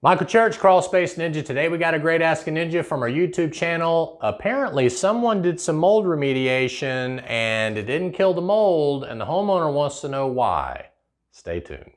Michael Church, Crawl Space Ninja. Today we got a great Ask a Ninja from our YouTube channel. Apparently someone did some mold remediation and it didn't kill the mold, and the homeowner wants to know why. Stay tuned.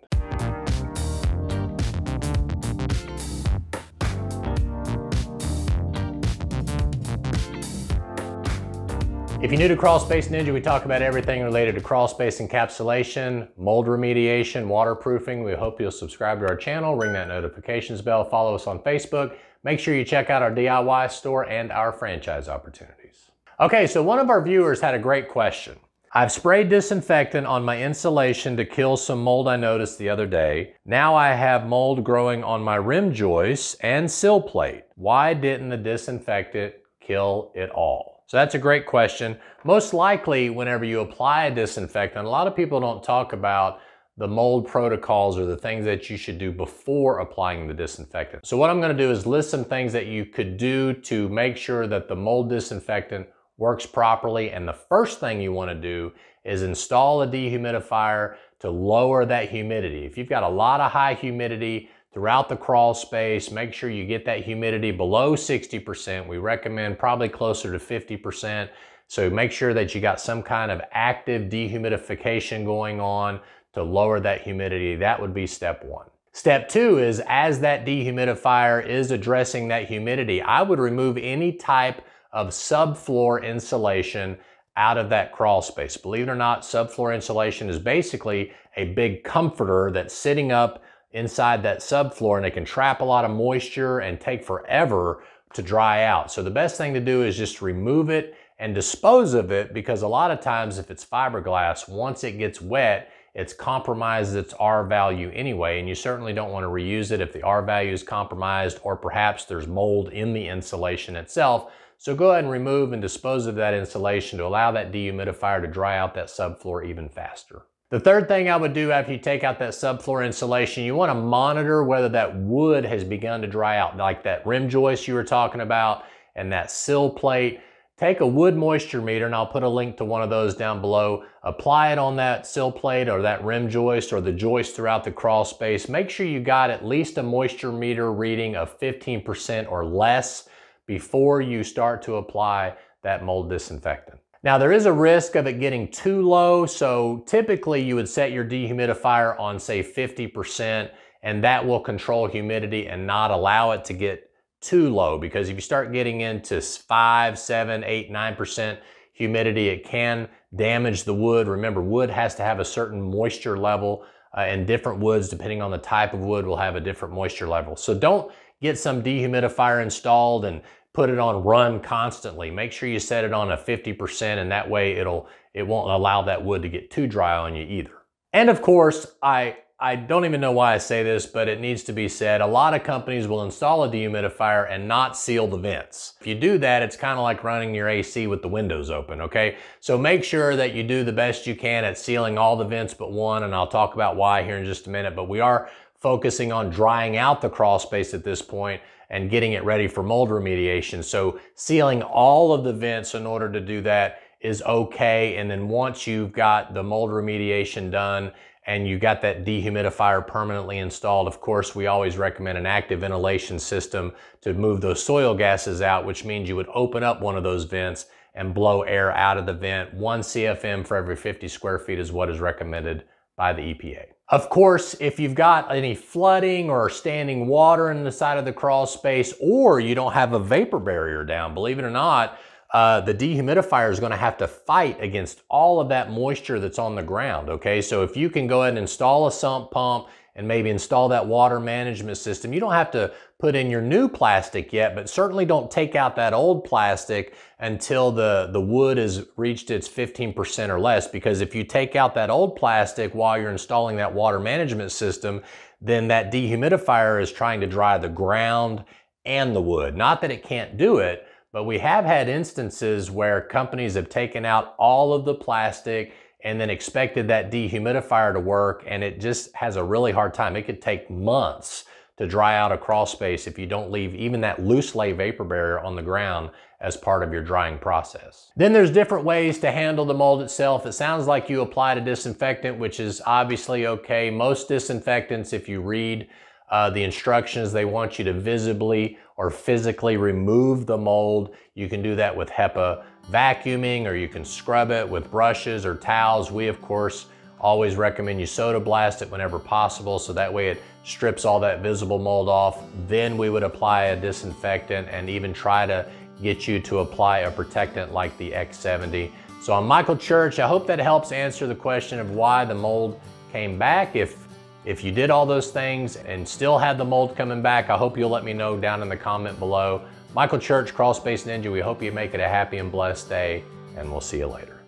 If you're new to Crawl Space Ninja, we talk about everything related to crawl space encapsulation, mold remediation, waterproofing. We hope you'll subscribe to our channel, ring that notifications bell, follow us on Facebook. Make sure you check out our DIY store and our franchise opportunities. Okay, so one of our viewers had a great question. I've sprayed disinfectant on my insulation to kill some mold I noticed the other day. Now I have mold growing on my rim joists and sill plate. Why didn't the disinfectant kill it all? So that's a great question. Most likely, whenever you apply a disinfectant, a lot of people don't talk about the mold protocols or the things that you should do before applying the disinfectant. So what I'm gonna do is list some things that you could do to make sure that the mold disinfectant works properly. And the first thing you wanna do is install a dehumidifier to lower that humidity. If you've got a lot of high humidity throughout the crawl space, make sure you get that humidity below 60%. We recommend probably closer to 50%. So make sure that you got some kind of active dehumidification going on to lower that humidity. That would be step one. Step two is, as that dehumidifier is addressing that humidity, I would remove any type of subfloor insulation out of that crawl space. Believe it or not, subfloor insulation is basically a big comforter that's sitting up inside that subfloor, and it can trap a lot of moisture and take forever to dry out. So the best thing to do is just remove it and dispose of it, because a lot of times if it's fiberglass, once it gets wet, it's compromised its R value anyway, and you certainly don't want to reuse it if the R value is compromised, or perhaps there's mold in the insulation itself. So go ahead and remove and dispose of that insulation to allow that dehumidifier to dry out that subfloor even faster. The third thing I would do after you take out that subfloor insulation, you want to monitor whether that wood has begun to dry out, like that rim joist you were talking about and that sill plate. Take a wood moisture meter, and I'll put a link to one of those down below. Apply it on that sill plate or that rim joist or the joist throughout the crawl space. Make sure you got at least a moisture meter reading of 15% or less before you start to apply that mold disinfectant. Now, there is a risk of it getting too low, so typically you would set your dehumidifier on, say, 50%, and that will control humidity and not allow it to get too low, because if you start getting into 5, 7, 8, 9% humidity, it can damage the wood. Remember, wood has to have a certain moisture level, and different woods, depending on the type of wood, will have a different moisture level. So don't get some dehumidifier installed and put it on run constantly. Make sure you set it on a 50%, and that way it won't allow that wood to get too dry on you either. And of course, I don't even know why I say this, but it needs to be said. A lot of companies will install a dehumidifier and not seal the vents. If you do that, it's kind of like running your AC with the windows open, okay? So make sure that you do the best you can at sealing all the vents but one, and I'll talk about why here in just a minute, but we are focusing on drying out the crawl space at this point and getting it ready for mold remediation. So sealing all of the vents in order to do that is okay. And then once you've got the mold remediation done and you got that dehumidifier permanently installed, of course, we always recommend an active ventilation system to move those soil gases out, which means you would open up one of those vents and blow air out of the vent. 1 CFM for every 50 square feet is what is recommended by the EPA. Of course, if you've got any flooding or standing water in the side of the crawl space, or you don't have a vapor barrier down, believe it or not, the dehumidifier is going to have to fight against all of that moisture that's on the ground, okay? So if you can go ahead and install a sump pump and maybe install that water management system, you don't have to put in your new plastic yet, but certainly don't take out that old plastic until the wood has reached its 15% or less, because if you take out that old plastic while you're installing that water management system, then that dehumidifier is trying to dry the ground and the wood. Not that it can't do it, but we have had instances where companies have taken out all of the plastic and then expected that dehumidifier to work, and it just has a really hard time. It could take months to dry out a crawl space if you don't leave even that loose lay vapor barrier on the ground as part of your drying process. Then there's different ways to handle the mold itself. It sounds like you applied a disinfectant, which is obviously okay. Most disinfectants, if you read the instructions, they want you to visibly or physically remove the mold. You can do that with HEPA vacuuming, or you can scrub it with brushes or towels. We, of course, always recommend you soda blast it whenever possible, so that way it strips all that visible mold off. Then we would apply a disinfectant and even try to get you to apply a protectant like the X70. So I'm Michael Church. I hope that helps answer the question of why the mold came back. If you did all those things and still had the mold coming back, I hope you'll let me know down in the comment below. Michael Church, Crawl Space Ninja, we hope you make it a happy and blessed day, and we'll see you later.